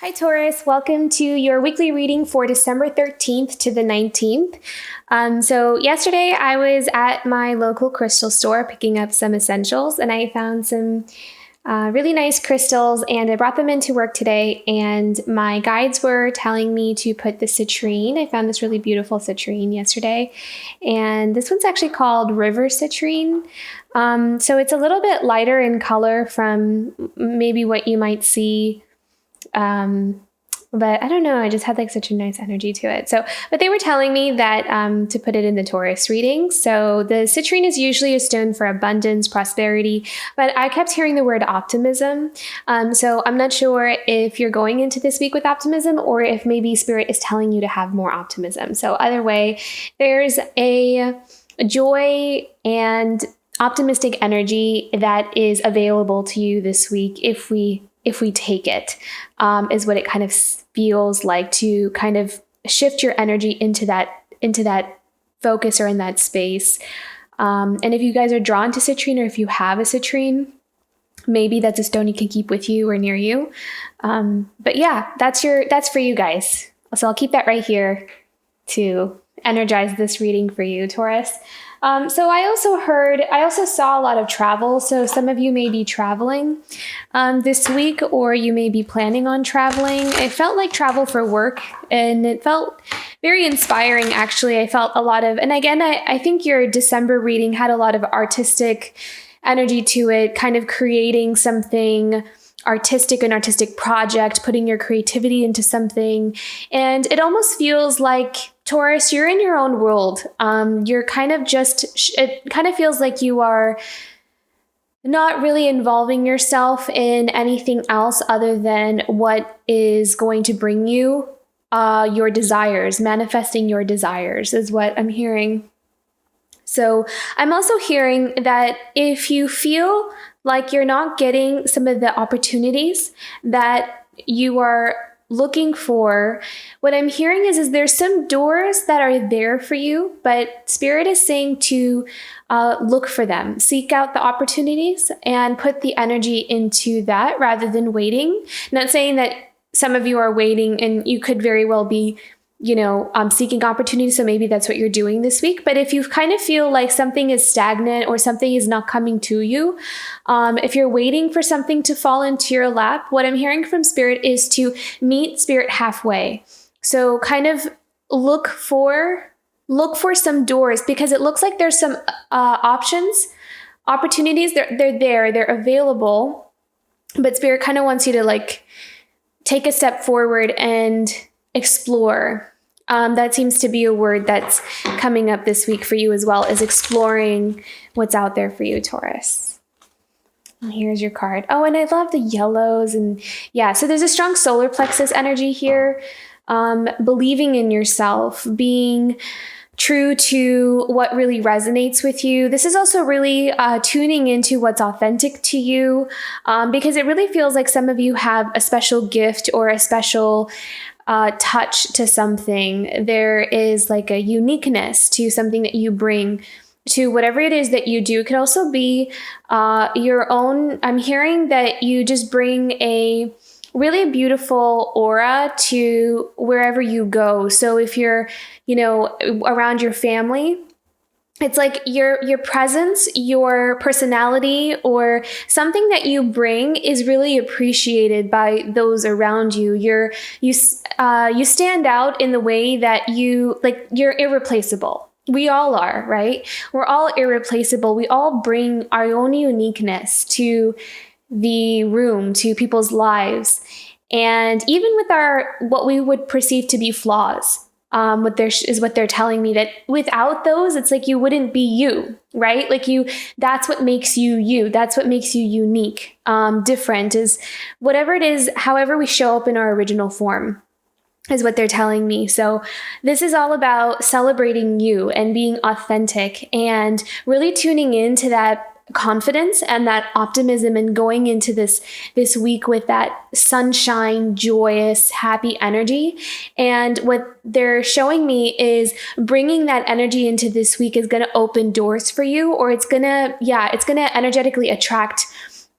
Hi, Taurus. Welcome to your weekly reading for December 13th to the 19th. So yesterday I was at my local crystal store picking up some essentials, and I found some really nice crystals, and I brought them into work today, and my guides were telling me to put the citrine. I found this really beautiful citrine yesterday, and this one's actually called River Citrine. So it's a little bit lighter in color from maybe what you might see. But I don't know, I just had like such a nice energy to it. But they were telling me that to put it in the Taurus reading. So the citrine is usually a stone for abundance, prosperity, but I kept hearing the word optimism. So I'm not sure if you're going into this week with optimism or if maybe Spirit is telling you to have more optimism. So either way, there's a joy and optimistic energy that is available to you this week if we take it, is what it kind of feels like, to kind of shift your energy into that focus or in that space. And if you guys are drawn to citrine, or if you have a citrine, maybe that's a stone you can keep with you or near you. But yeah, that's for you guys. So I'll keep that right here to energize this reading for you, Taurus. So I also saw a lot of travel. So some of you may be traveling this week, or you may be planning on traveling. It felt like travel for work, and it felt very inspiring, actually. I felt a lot of, and again, I think your December reading had a lot of artistic energy to it, kind of creating something artistic, an artistic project, putting your creativity into something. And it almost feels like, Taurus, you're in your own world. You're kind of it kind of feels like you are not really involving yourself in anything else other than what is going to bring you your desires. Manifesting your desires is what I'm hearing. So I'm also hearing that if you feel like you're not getting some of the opportunities that you are looking for, what I'm hearing is there's some doors that are there for you, but Spirit is saying to look for them, seek out the opportunities and put the energy into that rather than waiting. Not saying that some of you are waiting, and you could very well be seeking opportunities. So maybe that's what you're doing this week. But if you kind of feel like something is stagnant or something is not coming to you, if you're waiting for something to fall into your lap, what I'm hearing from Spirit is to meet Spirit halfway. So kind of look for some doors, because it looks like there's some opportunities. They're available, but Spirit kind of wants you to like take a step forward and explore. That seems to be a word that's coming up this week for you as well, is exploring what's out there for you, Taurus. And here's your card. Oh, and I love the yellows. And yeah, so there's a strong solar plexus energy here. Believing in yourself, being true to what really resonates with you. This is also really tuning into what's authentic to you, because it really feels like some of you have a special gift or a special touch to something. There is like a uniqueness to something that you bring to whatever it is that you do. It could also be your own. I'm hearing that you just bring a really beautiful aura to wherever you go. So if you're, around your family, it's like your presence, your personality, or something that you bring is really appreciated by those around you. You stand out in the way that you're irreplaceable. We all are, right? We're all irreplaceable. We all bring our own uniqueness to the room, to people's lives. And even with what we would perceive to be flaws, what they're telling me, that without those, it's like you wouldn't be you, right? Like that's what makes you you. That's what makes you unique. Different is whatever it is, however we show up in our original form, is what they're telling me. So this is all about celebrating you and being authentic and really tuning into that confidence and that optimism, and going into this week with that sunshine, joyous, happy energy. And what they're showing me is bringing that energy into this week is going to open doors for you, or it's going to energetically attract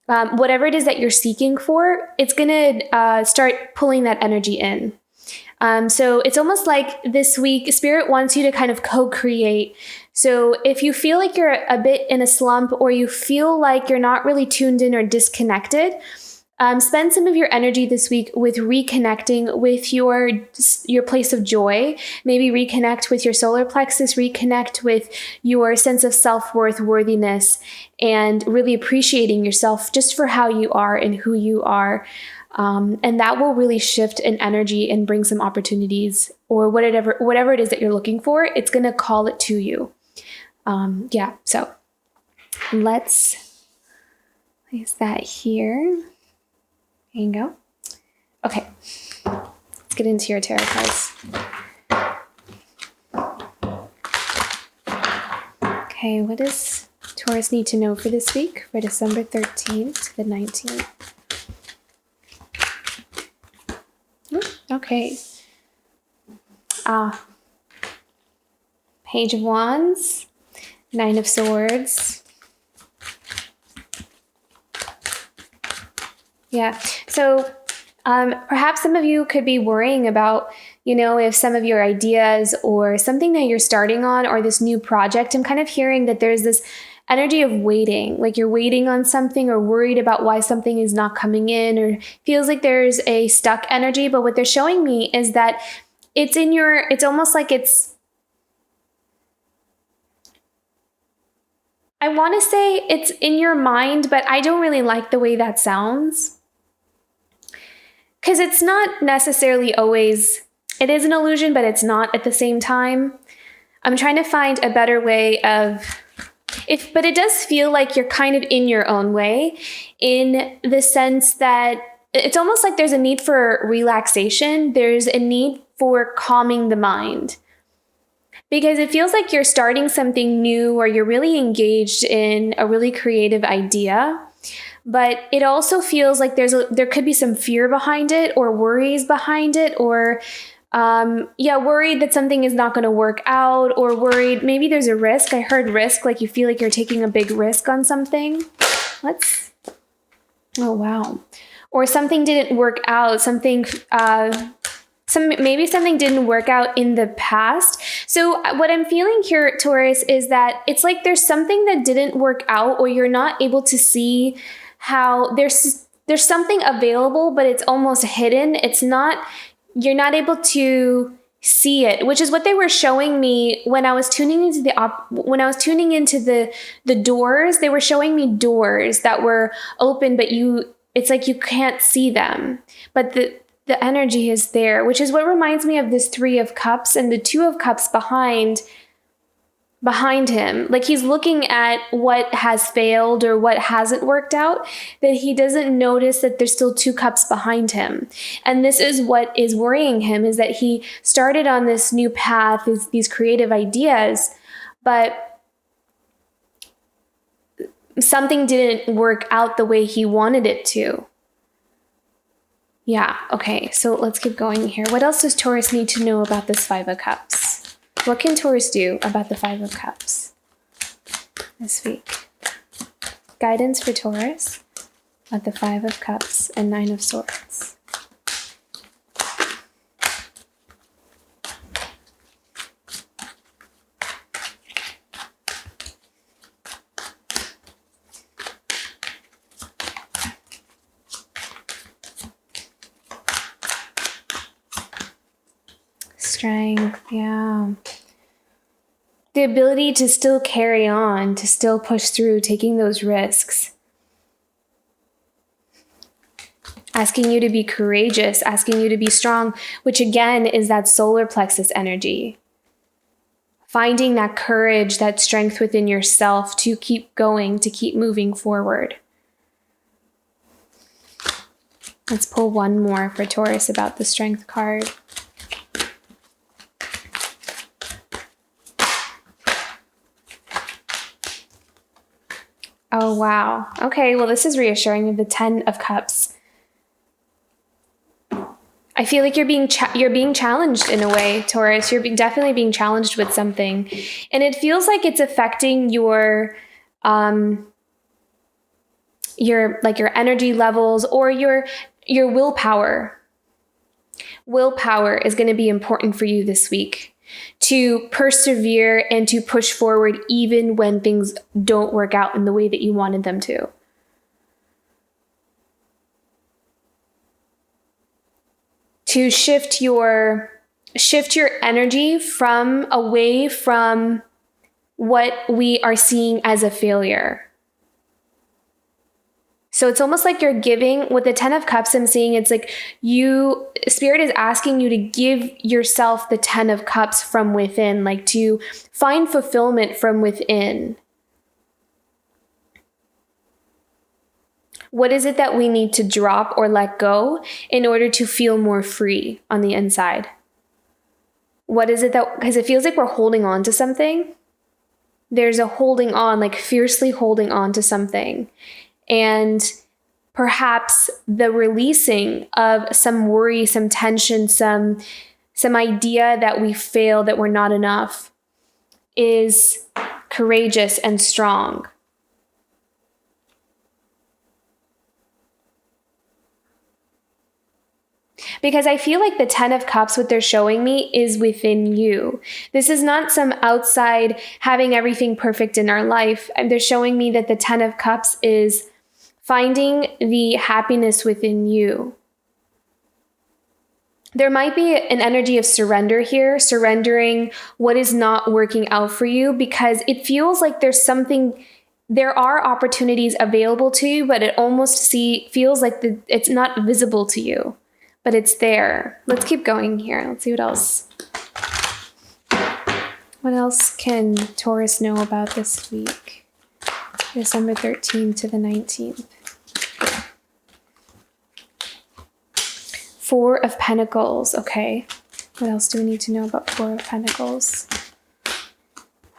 whatever it is that you're seeking for, it's going to start pulling that energy in. So it's almost like this week, Spirit wants you to kind of co-create. So if you feel like you're a bit in a slump, or you feel like you're not really tuned in or disconnected, spend some of your energy this week with reconnecting with your place of joy. Maybe reconnect with your solar plexus, reconnect with your sense of self-worth, worthiness, and really appreciating yourself just for how you are and who you are. And that will really shift an energy and bring some opportunities, or whatever it is that you're looking for. It's going to call it to you. So let's place that here. There you go. Okay, let's get into your tarot cards. Okay, what does Taurus need to know for this week, for December 13th to the 19th? Okay. Page of Wands, Nine of Swords. Yeah. So perhaps some of you could be worrying about, if some of your ideas or something that you're starting on, or this new project, I'm kind of hearing that there's this energy of waiting, like you're waiting on something, or worried about why something is not coming in, or feels like there's a stuck energy. But what they're showing me is that it's almost like I want to say it's in your mind, but I don't really like the way that sounds. Because it's not necessarily always, it is an illusion, but it's not at the same time. I'm trying to find a better way but it does feel like you're kind of in your own way, in the sense that it's almost like there's a need for relaxation. There's a need for calming the mind. Because it feels like you're starting something new, or you're really engaged in a really creative idea. But it also feels like there could be some fear behind it, or worries behind it, or worried that something is not going to work out, or worried maybe there's a risk. I heard risk, like you feel like you're taking a big risk on something. Oh wow. Or something didn't work out, maybe something didn't work out in the past. So what I'm feeling here, Taurus, is that it's like there's something that didn't work out, or you're not able to see how there's something available, but it's almost hidden. You're not able to see it, which is what they were showing me when I was tuning into the doors. They were showing me doors that were open, but it's like you can't see them, but the energy is there, which is what reminds me of this Three of Cups and the Two of Cups behind him. Like he's looking at what has failed or what hasn't worked out, that he doesn't notice that there's still two cups behind him. And this is what is worrying him, is that he started on this new path, these creative ideas, but something didn't work out the way he wanted it to. Yeah, okay, so let's keep going here. What else does Taurus need to know about this Five of Cups? What can Taurus do about the Five of Cups this week? Guidance for Taurus about the Five of Cups and Nine of Swords. Strength, yeah. The ability to still carry on, to still push through, taking those risks. Asking you to be courageous, asking you to be strong, which again is that solar plexus energy. Finding that courage, that strength within yourself to keep going, to keep moving forward. Let's pull one more for Taurus about the Strength card. Oh, wow. Okay, well, this is reassuring of the Ten of Cups. I feel like you're being challenged in a way, Taurus. You're definitely being challenged with something. And it feels like it's affecting your your energy levels or your willpower. Willpower is going to be important for you this week to persevere and to push forward even when things don't work out in the way that you wanted them to. To shift your energy away from what we are seeing as a failure. So it's almost like you're giving, with the 10 of Cups, I'm seeing it's like Spirit is asking you to give yourself the 10 of Cups from within, like to find fulfillment from within. What is it that we need to drop or let go in order to feel more free on the inside? What is it because it feels like we're holding on to something. There's a holding on, like fiercely holding on to something. And perhaps the releasing of some worry, some tension, some idea that we failed, that we're not enough, is courageous and strong. Because I feel like the 10 of Cups, what they're showing me is within you. This is not some outside having everything perfect in our life. They're showing me that the 10 of Cups is finding the happiness within you. There might be an energy of surrender here, surrendering what is not working out for you, because it feels like there are opportunities available to you, but it almost feels like it's not visible to you, but it's there. Let's keep going here. Let's see what else. What else can Taurus know about this week? December 13th to the 19th. 4 of Pentacles. Okay. What else do we need to know about 4 of Pentacles?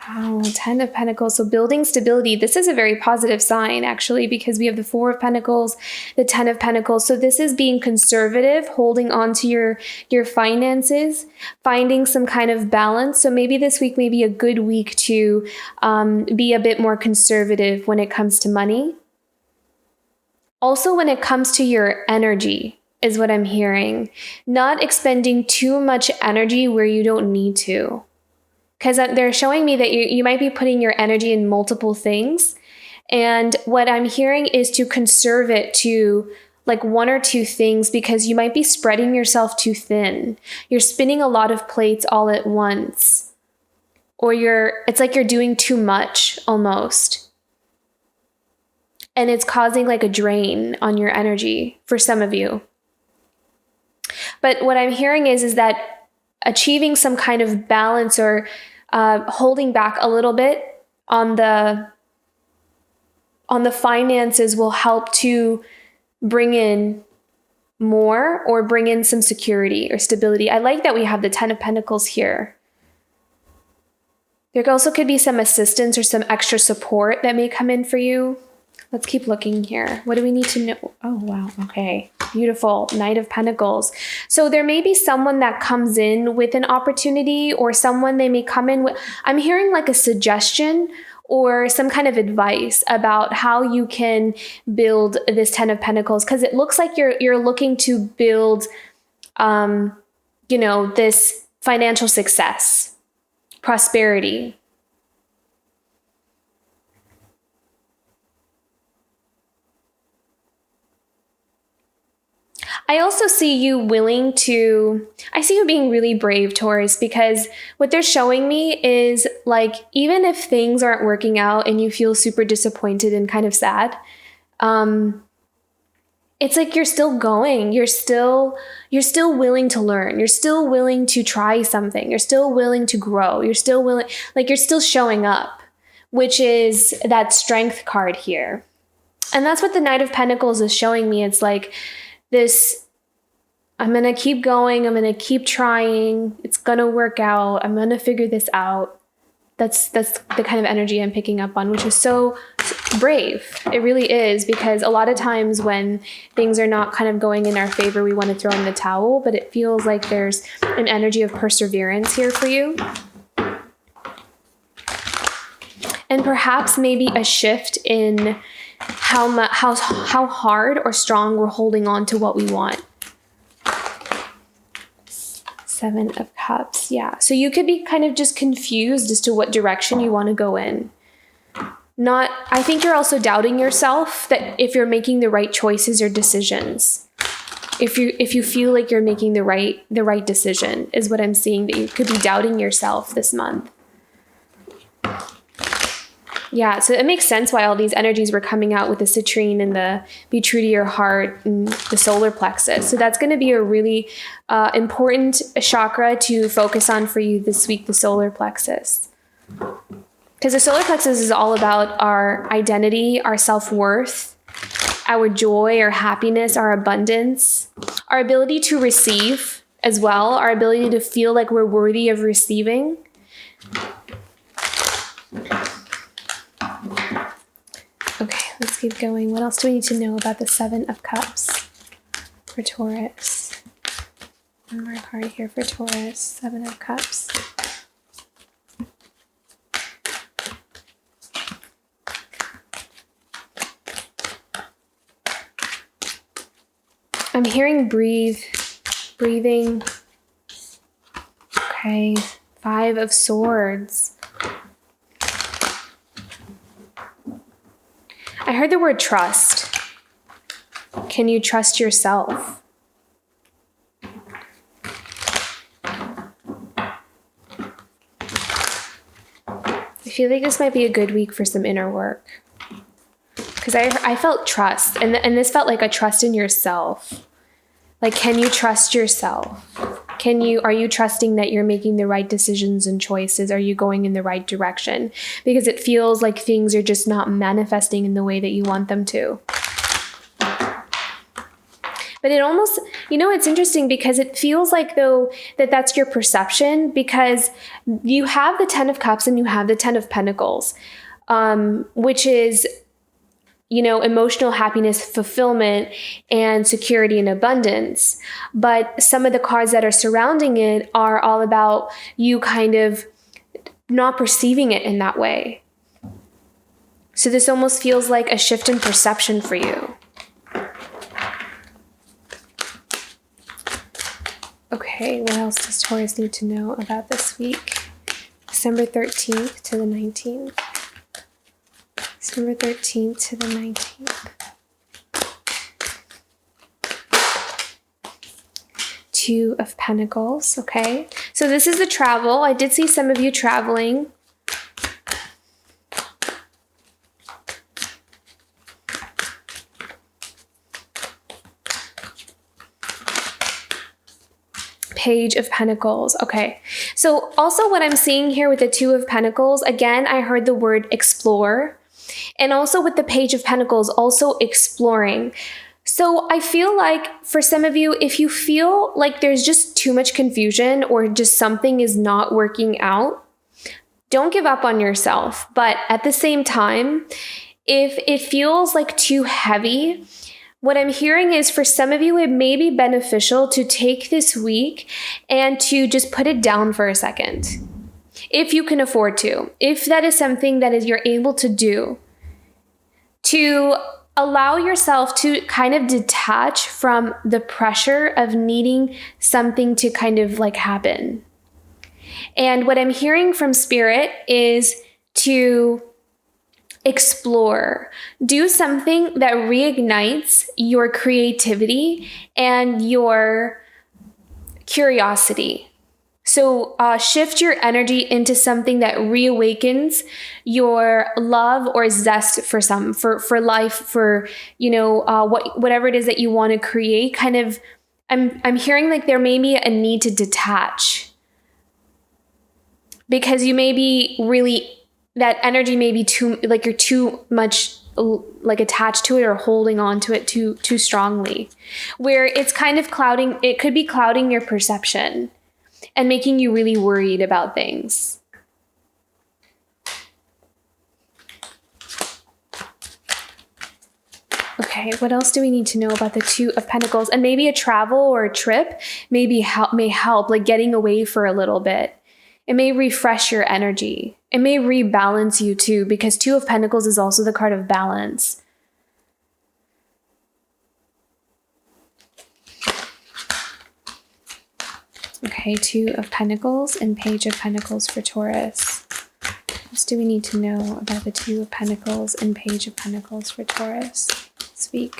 Wow, 10 of Pentacles. So building stability. This is a very positive sign, actually, because we have the 4 of Pentacles, the 10 of Pentacles. So this is being conservative, holding on to your finances, finding some kind of balance. So maybe this week may be a good week to be a bit more conservative when it comes to money. Also, when it comes to your energy, is what I'm hearing. Not expending too much energy where you don't need to. Because they're showing me that you might be putting your energy in multiple things. And what I'm hearing is to conserve it to like 1 or 2 things, because you might be spreading yourself too thin. You're spinning a lot of plates all at once. Or it's like you're doing too much almost. And it's causing like a drain on your energy for some of you. But what I'm hearing is that achieving some kind of balance or holding back a little bit on the finances will help to bring in more or bring in some security or stability. I like that we have the 10 of Pentacles here. There also could be some assistance or some extra support that may come in for you. Let's keep looking here. What do we need to know? Oh, wow. Okay. Beautiful. Knight of Pentacles. So there may be someone that comes in with an opportunity, or someone they may come in with. I'm hearing like a suggestion or some kind of advice about how you can build this 10 of Pentacles. Because it looks like you're looking to build, this financial success, prosperity. I also see you I see you being really brave, Taurus, because what they're showing me is like, even if things aren't working out and you feel super disappointed and kind of sad, it's like you're still going. You're still willing to learn. You're still willing to try something. You're still willing to grow. You're still willing, like you're still showing up, which is that strength card here. And that's what the Knight of Pentacles is showing me. It's like, I'm going to keep going. I'm going to keep trying. It's going to work out. I'm going to figure this out. That's the kind of energy I'm picking up on, which is so brave. It really is, because a lot of times when things are not kind of going in our favor, we want to throw in the towel, but it feels like there's an energy of perseverance here for you. And perhaps maybe a shift in how hard or strong we're holding on to what we want. 7 of Cups. Yeah. So you could be kind of just confused as to what direction you want to go in. I think you're also doubting yourself that if you're making the right choices or decisions. If you feel like you're making the right decision is what I'm seeing, that you could be doubting yourself this month. Yeah, so it makes sense why all these energies were coming out with the citrine and the be true to your heart and the solar plexus. So that's going to be a really important chakra to focus on for you this week, the solar plexus. Because the solar plexus is all about our identity, our self-worth, our joy, our happiness, our abundance, our ability to receive as well, our ability to feel like we're worthy of receiving. Okay, let's keep going. What else do we need to know about the 7 of Cups for Taurus? One more card here for Taurus, 7 of Cups. I'm hearing breathing. Okay, 5 of Swords. I heard the word trust. Can you trust yourself? I feel like this might be a good week for some inner work. Because I felt trust, and this felt like a trust in yourself. Like, can you trust yourself? Are you trusting that you're making the right decisions and choices? Are you going in the right direction? Because it feels like things are just not manifesting in the way that you want them to. But it almost, it's interesting because it feels like though that's your perception, because you have the 10 of Cups and you have the 10 of Pentacles, which is emotional happiness, fulfillment, and security and abundance. But some of the cards that are surrounding it are all about you kind of not perceiving it in that way. So this almost feels like a shift in perception for you. Okay, what else does Taurus need to know about this week? December 13th to the 19th. December 13th to the 19th. 2 of Pentacles, okay? So this is the travel. I did see some of you traveling. Page of Pentacles. Okay. So also what I'm seeing here with the 2 of Pentacles, again, I heard the word explore. And also with the Page of Pentacles, also exploring. So I feel like for some of you, if you feel like there's just too much confusion or just something is not working out, don't give up on yourself. But at the same time, if it feels like too heavy, what I'm hearing is for some of you, it may be beneficial to take this week and to just put it down for a second. If you can afford to, if that is something that you're able to do, to allow yourself to kind of detach from the pressure of needing something to kind of like happen. And what I'm hearing from Spirit is to explore, do something that reignites your creativity and your curiosity. So shift your energy into something that reawakens your love or zest for life, for whatever it is that you want to create. Kind of, I'm hearing like there may be a need to detach, because you may be really, that energy may be too, like you're too much like attached to it or holding on to it too strongly, where it's kind of clouding. It could be clouding your perception and making you really worried about things. Okay, what else do we need to know about the 2 of Pentacles? And maybe a travel or a trip may help, like getting away for a little bit. It may refresh your energy. It may rebalance you too, because 2 of Pentacles is also the card of balance. Okay, Two of Pentacles and Page of Pentacles for Taurus. What else do we need to know about the Two of Pentacles and Page of Pentacles for Taurus this week?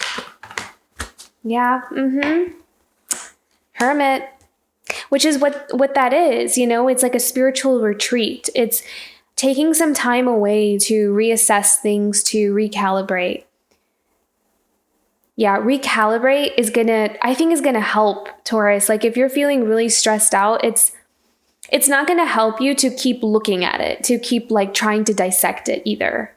Yeah, Hermit, which is what that is, it's like a spiritual retreat. It's taking some time away to reassess things, to recalibrate. Yeah, recalibrate is I think is gonna help Taurus. Like if you're feeling really stressed out, it's not gonna help you to keep looking at it, to keep like trying to dissect it either.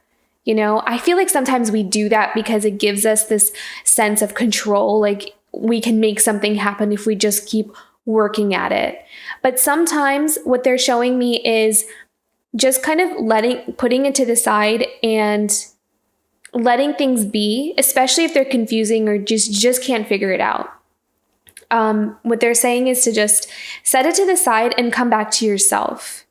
I feel like sometimes we do that because it gives us this sense of control. Like we can make something happen if we just keep working at it. But sometimes what they're showing me is just kind of putting it to the side and letting things be, especially if they're confusing or just can't figure it out. What they're saying is to just set it to the side and come back to yourself.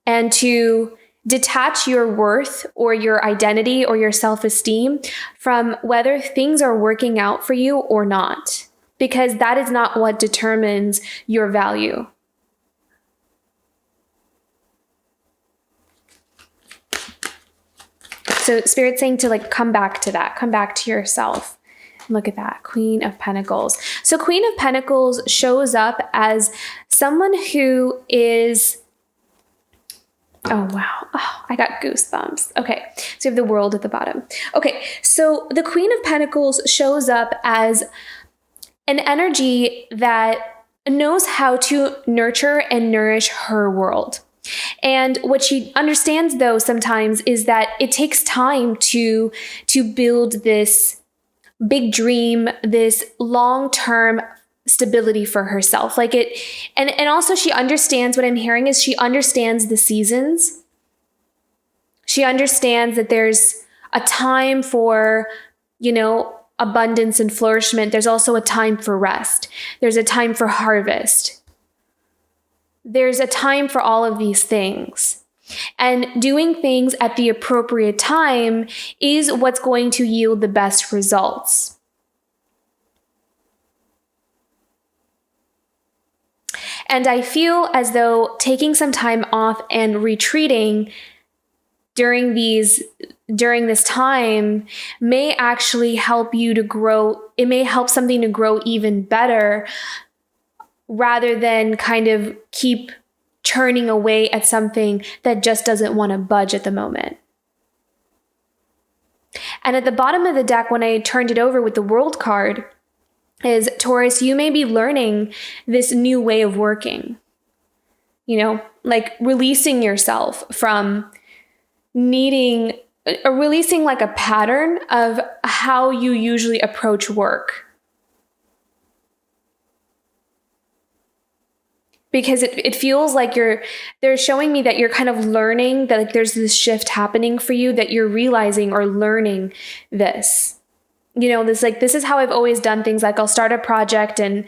And to detach your worth or your identity or your self-esteem from whether things are working out for you or not. Because that is not what determines your value. So Spirit's saying to come back to that, come back to yourself. Look at that, Queen of Pentacles. So Queen of Pentacles shows up as someone who is, oh wow, I got goosebumps. Okay, so you have the World at the bottom. Okay, so the Queen of Pentacles shows up as an energy that knows how to nurture and nourish her world. And what she understands, though, sometimes is that it takes time to build this big dream, this long-term stability for herself. And also she understands, what I'm hearing is she understands the seasons. She understands that there's a time for, abundance and flourishment. There's also a time for rest. There's a time for harvest. There's a time for all of these things. And doing things at the appropriate time is what's going to yield the best results. And I feel as though taking some time off and retreating during this time may actually help you to grow. It may help something to grow even better, rather than kind of keep churning away at something that just doesn't want to budge at the moment. And at the bottom of the deck, when I turned it over with the World card, is Taurus, you may be learning this new way of working. Releasing yourself from releasing like a pattern of how you usually approach work. Because it feels like they're showing me that you're kind of learning that there's this shift happening for you, that you're realizing or learning this. This is how I've always done things. Like I'll start a project and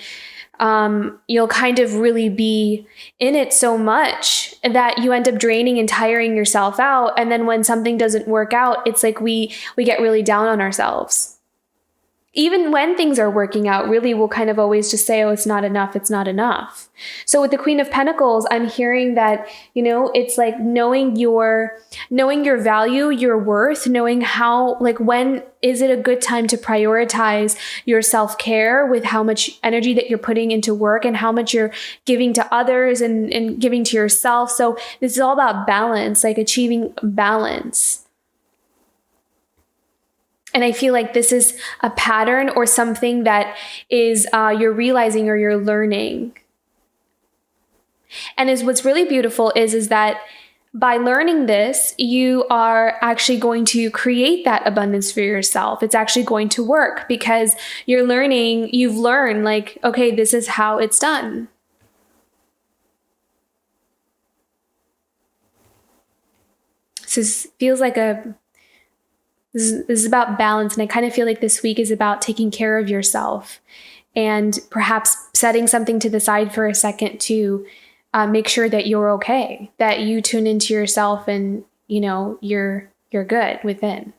you'll kind of really be in it so much that you end up draining and tiring yourself out. And then when something doesn't work out, it's like we get really down on ourselves. Even when things are working out, really, we'll kind of always just say, oh, it's not enough. It's not enough. So with the Queen of Pentacles, I'm hearing that, it's like knowing your value, your worth, knowing how, when is it a good time to prioritize your self-care with how much energy that you're putting into work and how much you're giving to others and giving to yourself. So this is all about balance, like achieving balance. And I feel like this is a pattern or something that is you're realizing or you're learning. And what's really beautiful is that by learning this, you are actually going to create that abundance for yourself. It's actually going to work because you've learned okay, this is how it's done. So this feels like this is about balance, and I kind of feel like this week is about taking care of yourself and perhaps setting something to the side for a second to make sure that you're okay, that you tune into yourself and, you're good within.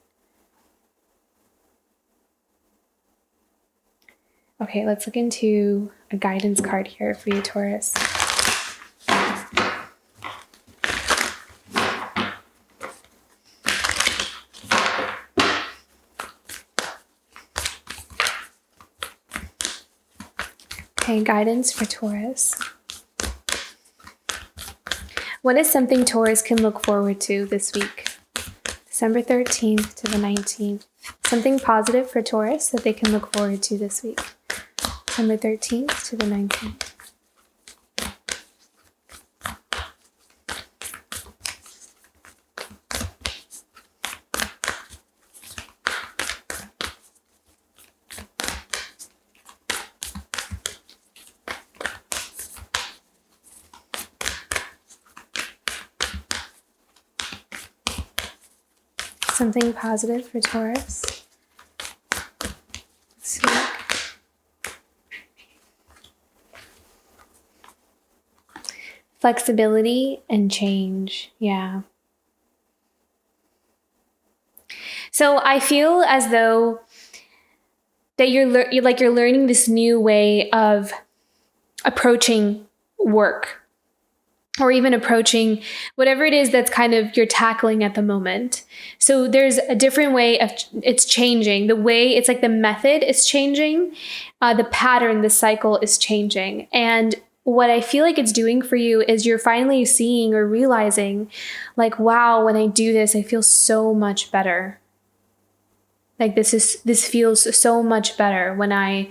Okay, let's look into a guidance card here for you, Taurus. Okay, guidance for Taurus. What is something Taurus can look forward to this week? December 13th to the 19th. Something positive for Taurus that they can look forward to this week. December 13th to the 19th. Something positive for Taurus. Let's see. Flexibility and change. Yeah. So I feel as though that you're learning this new way of approaching work, or even approaching whatever it is that's kind of you're tackling at the moment. So there's a different way of it's changing. The way it's like the method is changing, the pattern, the cycle is changing. And what I feel like it's doing for you is you're finally seeing or realizing, like, wow, when I do this, I feel so much better. Like this feels so much better when I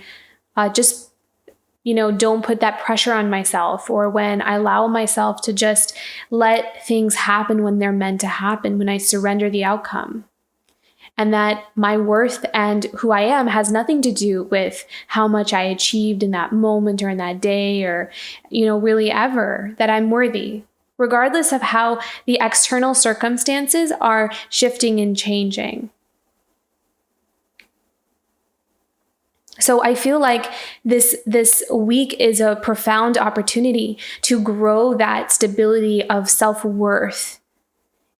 just don't put that pressure on myself, or when I allow myself to just let things happen when they're meant to happen, when I surrender the outcome. And that my worth and who I am has nothing to do with how much I achieved in that moment or in that day, or, really ever, that I'm worthy, regardless of how the external circumstances are shifting and changing. So I feel like this week is a profound opportunity to grow that stability of self-worth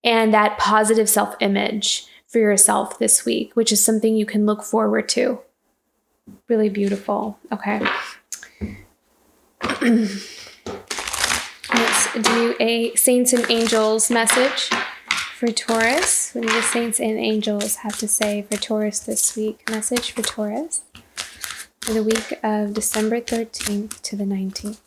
and that positive self-image for yourself this week, which is something you can look forward to. Really beautiful. Okay. Let's do a Saints and Angels message for Taurus. What do the Saints and Angels have to say for Taurus this week? Message for Taurus for the week of December 13th to the 19th.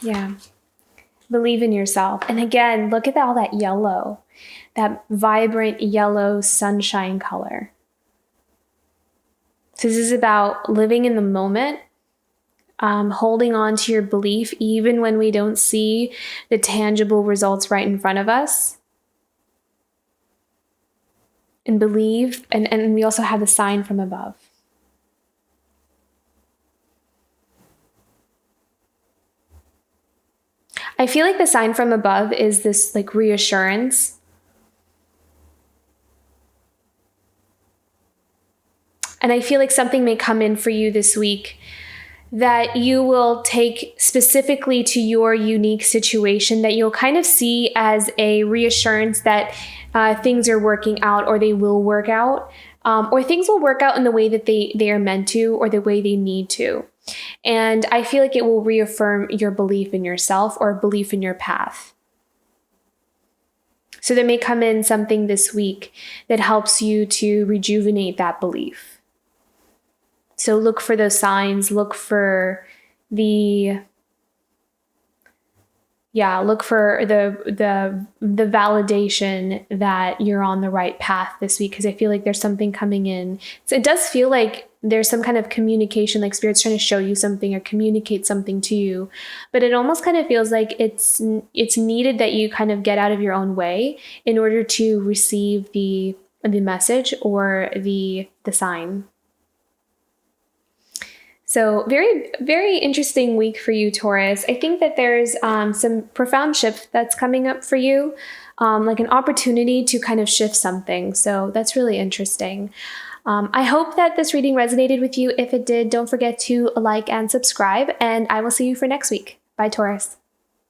Yeah. Believe in yourself. And again, look at all that yellow, that vibrant yellow sunshine color. So this is about living in the moment, holding on to your belief even when we don't see the tangible results right in front of us. And believe, and we also have the sign from above. I feel like the sign from above is this like reassurance. And I feel like something may come in for you this week that you will take specifically to your unique situation, that you'll kind of see as a reassurance that things are working out, or they will work out, or things will work out in the way that they are meant to, or the way they need to. And I feel like it will reaffirm your belief in yourself or belief in your path. So there may come in something this week that helps you to rejuvenate that belief. So look for those signs, look for the validation that you're on the right path this week, because I feel like there's something coming in. So it does feel like there's some kind of communication, like Spirit's trying to show you something or communicate something to you, but it almost kind of feels like it's needed that you kind of get out of your own way in order to receive the message or the sign. So very, very interesting week for you, Taurus. I think that there's some profound shift that's coming up for you, like an opportunity to kind of shift something. So that's really interesting. I hope that this reading resonated with you. If it did, don't forget to like and subscribe, and I will see you for next week. Bye, Taurus.